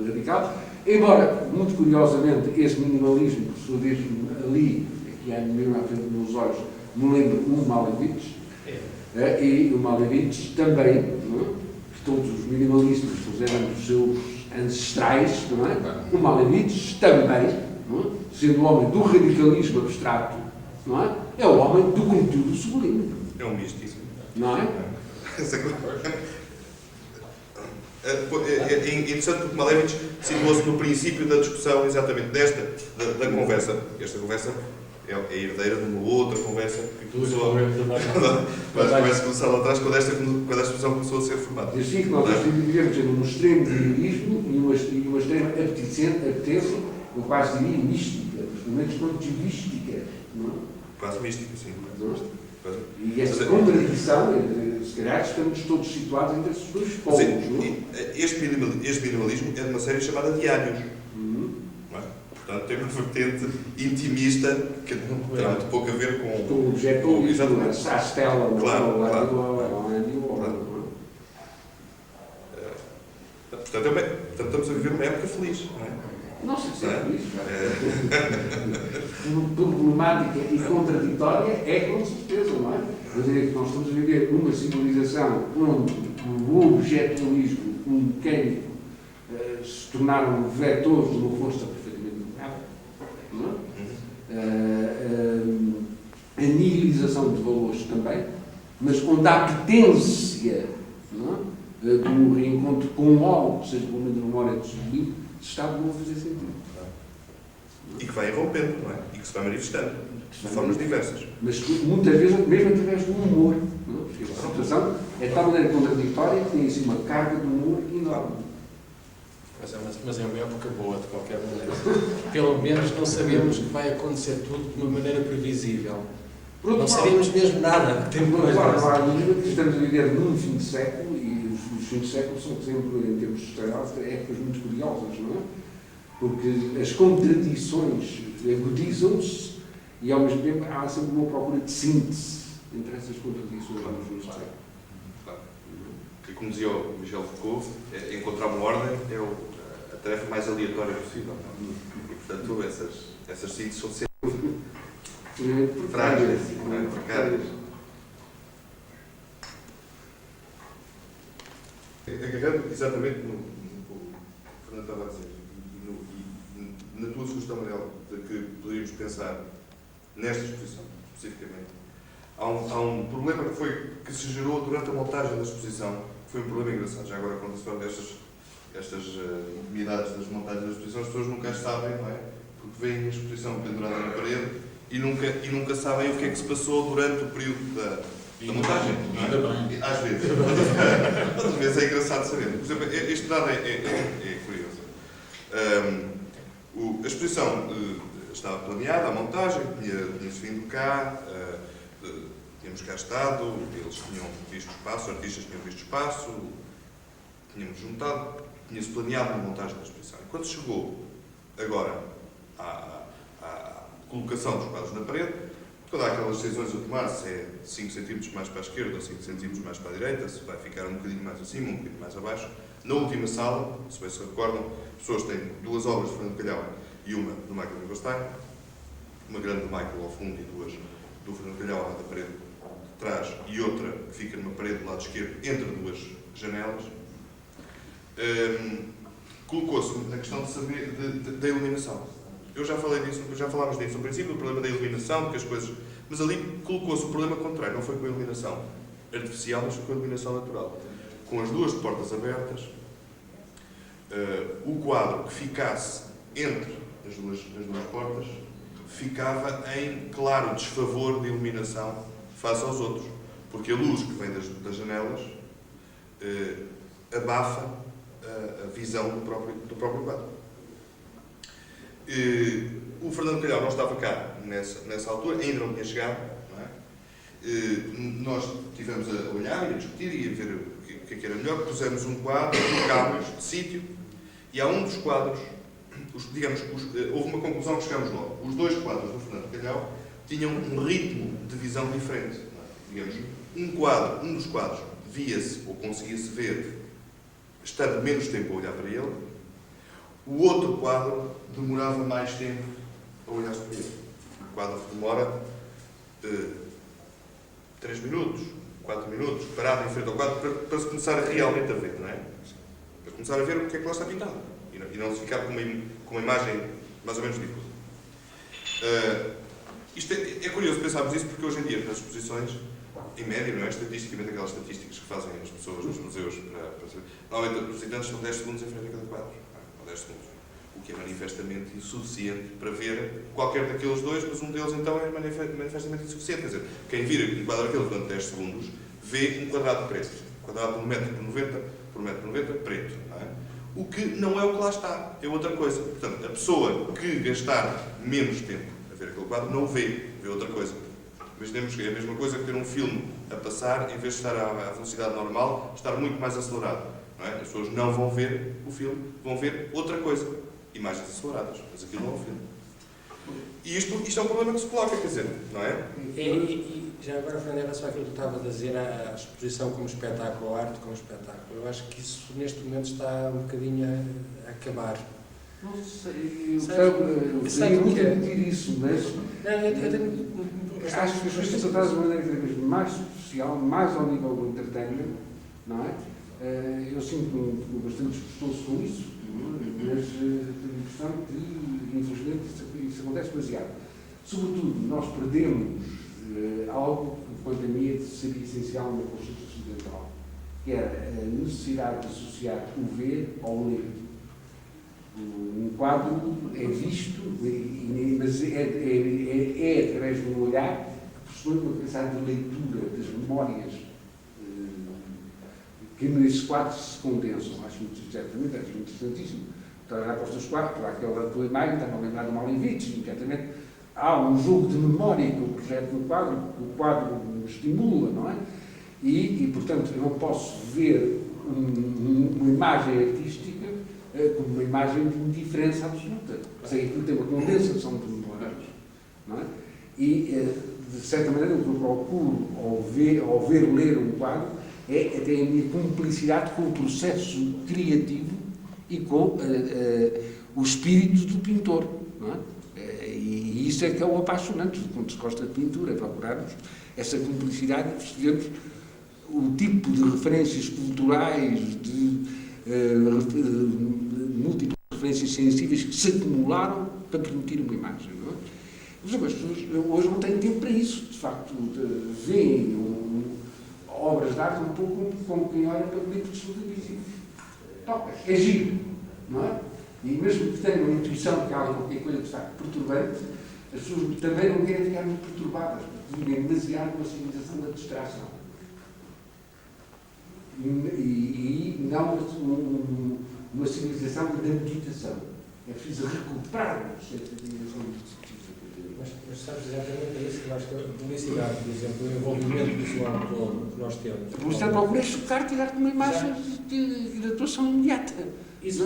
radical, embora, muito curiosamente, esse minimalismo, por sua vez, ali, aqui mesmo à frente dos meus olhos, me lembra o Malevich, e o Malevich também, não é? Que todos os minimalistas fizeram dos seus ancestrais, não é? O Malevich também, não é? Sendo o homem do radicalismo abstrato, não é? É o homem do conteúdo sublime. É um mistíssimo. Não é? É interessante porque Malevich situou-se no princípio da discussão exatamente desta, da conversa. Esta conversa é herdeira de uma outra conversa que começou lá atrás, quando esta discussão começou a ser formada. Eu sei que nós vivemos em um extremo nihilismo e uma extrema apetência, eu quase diria mística, pelo menos conteudística. Não é? Quase mística, sim. E essa contradição, se calhar estamos todos situados entre esses dois polos. Este minimalismo é de uma série chamada Diários. Não é? Portanto, tem uma vertente intimista que terá muito pouco a ver com o objeto, a Stella, claro. Portanto, estamos a viver uma época feliz, não é? Não sei se é feliz. Problemática e contraditória é com certeza, não é? Mas é que nós estamos a viver uma civilização onde o objetivismo, o mecânico, se tornaram vetores de uma força perfeitamente democrática, não é? A nihilização de valores também, mas onde a apetência, não é? Do reencontro com algo, seja pelo menos memória de sublime, se está de novo a fazer sentido. E que vai irrompendo, não é? E que se vai manifestando de formas diversas. Mas muitas vezes, mesmo através do humor, não é? Porque a situação é de tal maneira contraditória que tem assim uma carga de humor enorme. Mas é uma época boa, de qualquer maneira. Pelo menos não sabemos que vai acontecer tudo de uma maneira previsível. Não sabemos mesmo nada. Não há dúvida que estamos a viver num fim de século e os fins de século são sempre, em termos históricos, épocas muito curiosas, não é? Porque as contradições agudizam-se e, ao mesmo tempo, há sempre uma procura de síntese entre essas contradições nos fins de século. Claro. E como dizia o Michel Foucault, encontrar uma ordem é a tarefa mais aleatória possível. Não é? E, portanto, essas sínteses são sempre frágeis, não é? Precárias. Agarrando exatamente no que o Fernando estava a dizer, e na tua sugestão, Manuel, de que poderíamos pensar nesta exposição, especificamente, há um problema que se gerou durante a montagem da exposição, foi um problema engraçado. Já agora, quando se fala destas intimidades das montagens da exposição, as pessoas nunca as sabem, não é? Porque veem a exposição pendurada na parede e nunca sabem o que é que se passou durante o período da montagem, não é? Às vezes. Outras vezes é engraçado saber. Por exemplo, este dado é curioso. A exposição estava planeada, a montagem, tinha-se vindo cá, tínhamos cá estado, eles tinham visto espaço, os artistas tinham visto espaço, tínhamos juntado, tinha-se planeado a montagem da exposição. E quando chegou agora à colocação dos quadros na parede, todas aquelas decisões a tomar, se é 5 cm mais para a esquerda ou 5 cm mais para a direita, se vai ficar um bocadinho mais acima, um bocadinho mais abaixo. Na última sala, se bem se recordam, as pessoas têm 2 obras de Fernando Calhau e uma do Michael Riverstein, uma grande do Michael ao fundo e 2 do Fernando Calhau na parede de trás e outra que fica numa parede do lado esquerdo entre 2 janelas. Colocou-se na questão de saber da iluminação. Eu já falei disso, já falámos disso no princípio, o problema da iluminação, porque as coisas... Mas ali colocou-se o problema contrário, não foi com a iluminação artificial, mas foi com a iluminação natural. Com as duas portas abertas, o quadro que ficasse entre as duas portas ficava em claro desfavor de iluminação face aos outros, porque a luz que vem das janelas abafa a visão do próprio quadro. O Fernando Calhau não estava cá nessa altura, ainda não tinha chegado, não é? Nós estivemos a olhar e a discutir e a ver o que era melhor. Pusemos um quadro, colocámos de sítio, e há um dos quadros, houve uma conclusão que chegamos logo. Os dois quadros do Fernando Calhau tinham um ritmo de visão diferente. Digamos, um dos quadros via-se ou conseguia-se ver estando menos tempo a olhar para ele, o outro quadro demorava mais tempo a olhar para ele. O quadro demora 3 minutos, 4 minutos, parado em frente ao quadro, para se começar realmente a ver, não é? Para começar a ver o que é que lá está pintado. E não se ficar com uma imagem mais ou menos difusa. Isto é curioso pensarmos isso, porque hoje em dia, nas exposições, em média, não é? Estatisticamente, aquelas estatísticas que fazem as pessoas nos museus para saber. Normalmente, os visitantes são 10 segundos em frente a cada quadro. Ou 10 segundos. O que é manifestamente insuficiente para ver qualquer daqueles dois, mas um deles, então, é manifestamente insuficiente. Quer dizer, quem vira um quadro daquele durante 10 segundos, vê um quadrado preto. Um quadrado de 1 metro por 90 por 1 metro por 90, preto. Não é? O que não é o que lá está. É outra coisa. Portanto, a pessoa que gastar menos tempo a ver aquele quadro, não vê outra coisa. Imaginemos que é a mesma coisa que ter um filme a passar, em vez de estar à velocidade normal, estar muito mais acelerado. Não é? As pessoas não vão ver o filme, vão ver outra coisa. Imagens aceleradas, mas aquilo não é um filme. E isto é um problema que se coloca, quer dizer, não é? E já agora, Fernando, era só aquilo que tu estava a dizer, a exposição como espetáculo, a arte como espetáculo. Eu acho que isso, neste momento, está um bocadinho a acabar. Não sei, eu gostaria muito de repetir isso, mas acho que as coisas são tratadas de uma maneira cada vez mais superficial, mais ao nível do entertainment, não é? Eu sinto-me bastante desgostoso com isso, mas tenho a impressão que, infelizmente, isso acontece demasiado. Sobretudo, nós perdemos algo que, quanto a mim, seria essencial na consciência ocidental, que era a necessidade de associar o ver ao ler. Um quadro é visto, mas é através de um olhar que pressupõe uma capacidade de leitura das memórias que nesses quadros se condensam. Acho muito, certamente, acho interessantíssimo. Estou a olhar para os teus quadros, para aquela tua imagem, estava a lembrar do Malevich, certamente há um jogo de memória que eu projeto no quadro, que o quadro me estimula, não é? E portanto, eu não posso ver uma imagem artística como uma imagem de indiferença absoluta. Sei que tem uma condensação de memórias, não é? E, de certa maneira, o que eu procuro ao ver ler um quadro é até a minha cumplicidade com o processo criativo e com o espírito do pintor, não é? E isso é que é o apaixonante quando se gosta de pintura, é procurarmos essa cumplicidade e percebermos o tipo de referências culturais, de múltiplas referências sensíveis que se acumularam para permitir uma imagem, não é? Mas as pessoas hoje não têm tempo para isso, de facto, veem obras de arte um pouco como quem olha para livros de televisão. Toca, é giro, não é? E mesmo que tenham uma intuição que há qualquer coisa que está perturbante, as pessoas também não querem ficar muito perturbadas, porque vivem demasiado uma civilização da distração. E não uma civilização da meditação. É preciso recuperarmos essa dimensão meditativa. Mas sabes exatamente isso que eu acho que a publicidade, por exemplo, o envolvimento visual que nós temos. A publicidade procura chocar-te e dar-te uma imagem de atuação imediata.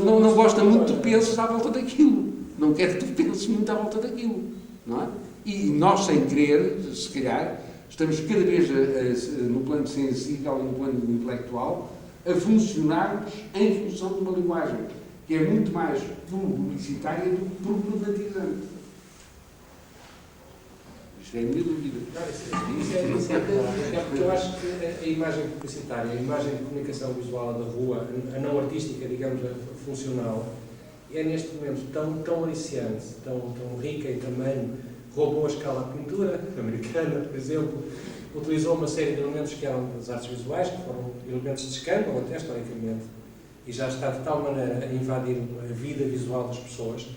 Não gosta muito que tu penses à volta daquilo. Não quer que tu penses muito à volta daquilo. Não é? E nós, sem querer, se calhar, estamos cada vez no plano sensível e no plano intelectual a funcionarmos em função de uma linguagem que é muito mais publicitária do que problematizante. Isto é a minha dúvida. Isso é porque eu acho que a imagem publicitária, a imagem de comunicação visual da rua, a não artística, digamos, a funcional, é neste momento tão aliciante, tão rica em tamanho, roubou a escala de pintura americana, por exemplo, utilizou uma série de elementos que eram das artes visuais, que foram elementos de escândalo até historicamente, e já está de tal maneira a invadir a vida visual das pessoas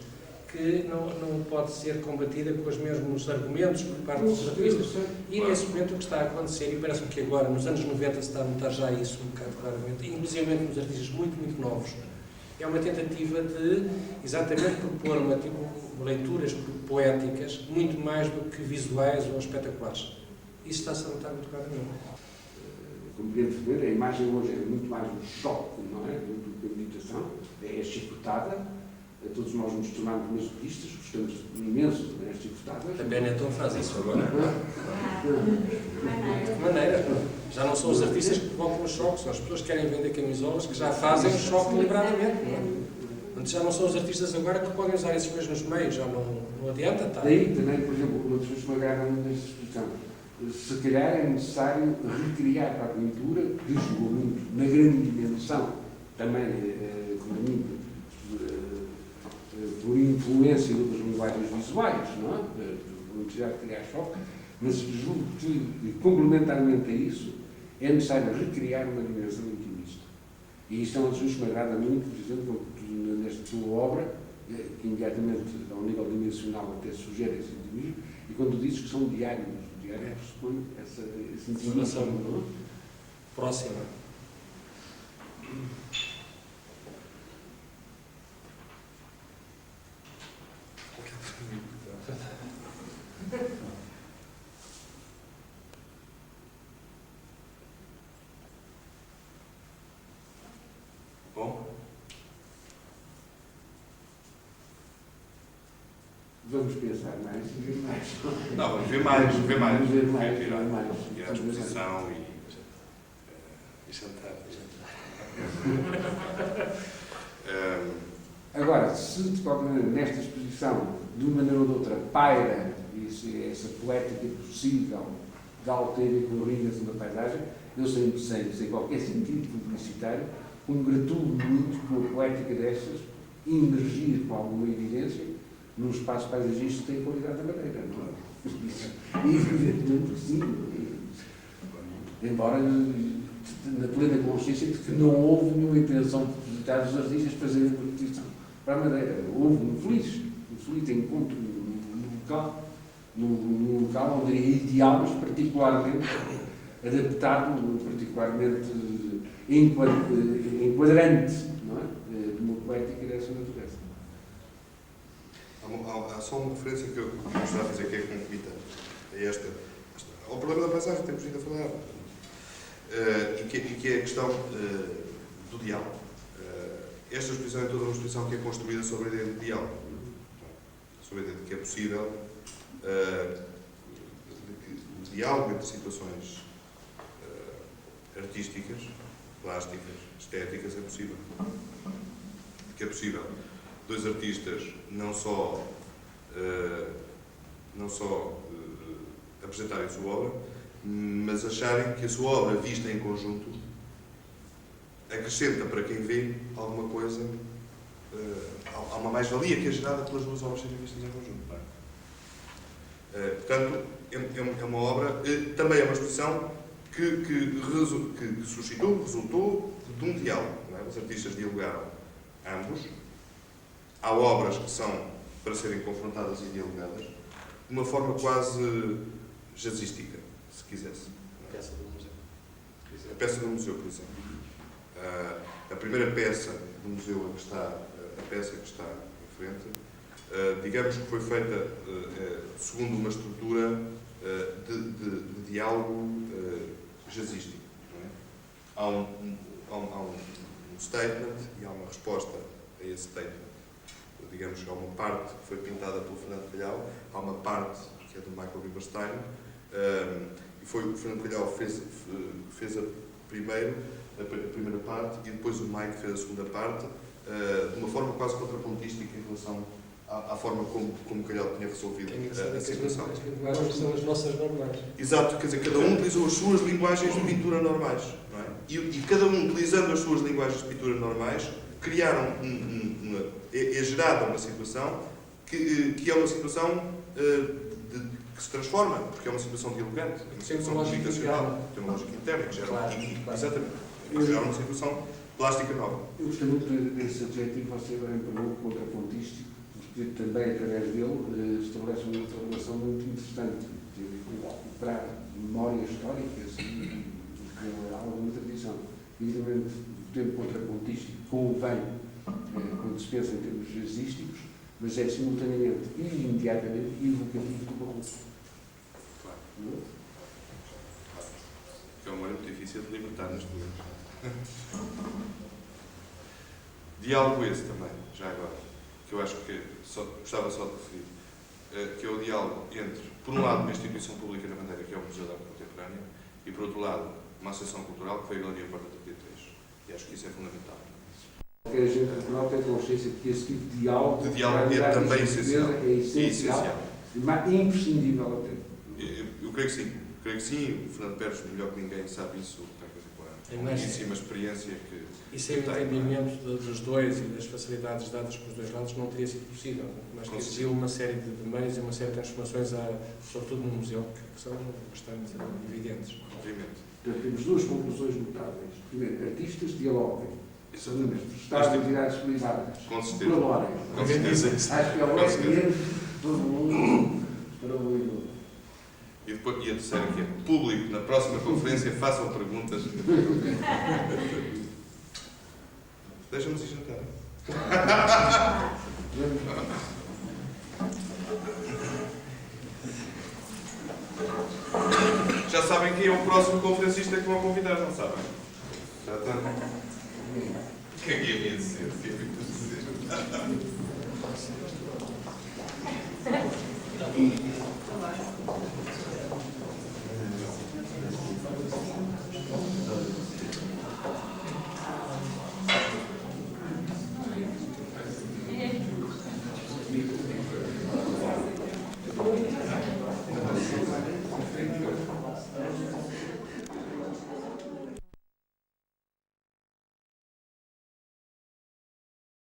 que não pode ser combatida com os mesmos argumentos por parte dos artistas. E nesse momento o que está a acontecer, e parece-me que agora, nos anos 90, se está a notar já isso um bocado claramente, inclusive nos artistas muito novos, é uma tentativa de exatamente propor leituras poéticas muito mais do que visuais ou espetaculares. Isso está-se a notar muito claramente. Como podemos ver, a imagem hoje é muito mais um choque, não é? Do que a meditação, é chicotada. Todos nós nos tornamos masoquistas, gostamos imenso das chicotadas. A Benetton faz isso agora. De maneira. Já não são os artistas que provocam os choques, são as pessoas que querem vender camisolas que já fazem o choque deliberadamente. Antes já não são os artistas agora que podem usar esses mesmos meios, já não adianta. Tá? Daí também, por exemplo, uma das pessoas que me agarram nesta expressão, se calhar é necessário recriar para a pintura, que jogou muito na grande dimensão, também, como a mim, por influência de outras linguagens visuais, não é? Por necessidade de criar choque, mas julgo que, complementarmente a isso, é necessário recriar uma dimensão intimista. E isto é uma das coisas que me agrada muito, por exemplo, nesta tua obra, que imediatamente, ao nível dimensional, até sugere esse intimismo, e quando dizes que são diários, o diário pressupõe esse intimismo, não é? Próxima. Bom, vamos pensar mais e ver mais. não, vamos ver mais. Vamos ver mais. Ir à exposição e jantar. Agora, se de qualquer maneira nesta exposição, de uma maneira ou de outra, paira essa poética possível de Alter e colorir-se na paisagem, eu sem qualquer sentido publicitário, congratulo muito com a poética destas emergir com alguma evidência num espaço paisagístico que tem a qualidade da madeira, não é? E evidentemente que sim. Embora na plena consciência de que não houve nenhuma intenção propositada dos artistas fazerem uma repetição para a madeira. Houve um feliz encontro num local onde é ideal, mas particularmente adaptado, particularmente enquadrante, não é? De uma poética dessa natureza. Há só uma referência que eu gostava de fazer que é concomitante ao problema da paisagem que temos vindo a falar, e que é a questão do diálogo. Esta exposição é toda uma exposição que é construída sobre a ideia de diálogo, sobre a ideia de que é possível o diálogo entre situações artísticas, plásticas, estéticas é possível. Que é possível dois artistas não só apresentarem a sua obra, mas acharem que a sua obra vista em conjunto acrescenta para quem vê alguma coisa, há uma mais-valia que é gerada pelas duas obras serem vistas em conjunto. Não é? Portanto, é uma obra, também é uma exposição que resultou de um diálogo. Não é? Os artistas dialogaram ambos. Há obras que são para serem confrontadas e dialogadas de uma forma quase jazzística, se quisesse. A peça do museu. A peça do museu, por exemplo. A primeira peça do museu a peça que está em frente, digamos que foi feita segundo uma estrutura de diálogo jazzístico. Não é? Há um statement e há uma resposta a esse statement. Digamos que há uma parte que foi pintada pelo Fernando Calhau, há uma parte que é do Michael Bieberstein, e foi o Fernando Calhau fez a primeira parte e depois o Mike fez a segunda parte, de uma forma quase contrapontística em relação à forma como Calhau tinha resolvido a situação. As linguagens são as nossas normais. Exato, quer dizer, cada um utilizou as suas linguagens de pintura normais, não é? E cada um utilizando as suas linguagens de pintura normais, criar é gerada uma situação que é uma situação que se transforma, porque é uma situação dialogante, é uma situação comunicacional, tem uma lógica interna, que gera exatamente, que gera uma situação plástica nova. Eu gostei muito desse adjetivo, você bem pegou, contrapontístico, porque também, através dele, estabelece uma outra relação muito interessante, recuperar memórias históricas e com alguma tradição. Evidentemente, o termo contrapontístico convém quando se pensa em termos jazzísticos, mas é simultaneamente e imediatamente evocativo do barroco. Claro. É uma hora muito difícil de libertar neste momento. Diálogo esse também, já agora, que eu acho que gostava só de referir, que é o diálogo entre, por um lado, uma instituição pública na Madeira, que é o Museu da Arte Contemporânea, e, por outro lado, uma associação cultural, que foi a Galeria Porta 33. E acho que isso é fundamental. Qualquer agente cultural tem consciência de que esse tipo de diálogo é também essencial. É essencial. Imprescindível até. Eu creio que sim. Creio que sim. O Fernando Pérez, melhor que ninguém, sabe isso. Tem muitíssima experiência que... E sem o entendimento dos dois e das facilidades dadas pelos dois lados não teria sido possível. Mas que exigiu uma série de meios e uma série de transformações, sobretudo no museu, que são bastante evidentes. Obviamente. Então, temos duas conclusões notáveis. Primeiro, artistas dialoguem. Exatamente. Estado de entidades privadas. Com certeza. Colaborem. Com certeza. Acho que é o ambiente todo mundo para o mundo. E a terceira que é público, na próxima conferência façam perguntas. Deixa-nos ir jantar. Já sabem quem é o próximo conferencista que vão convidar, não sabem? Já está. O que é que ia dizer? O que é que ia dizer?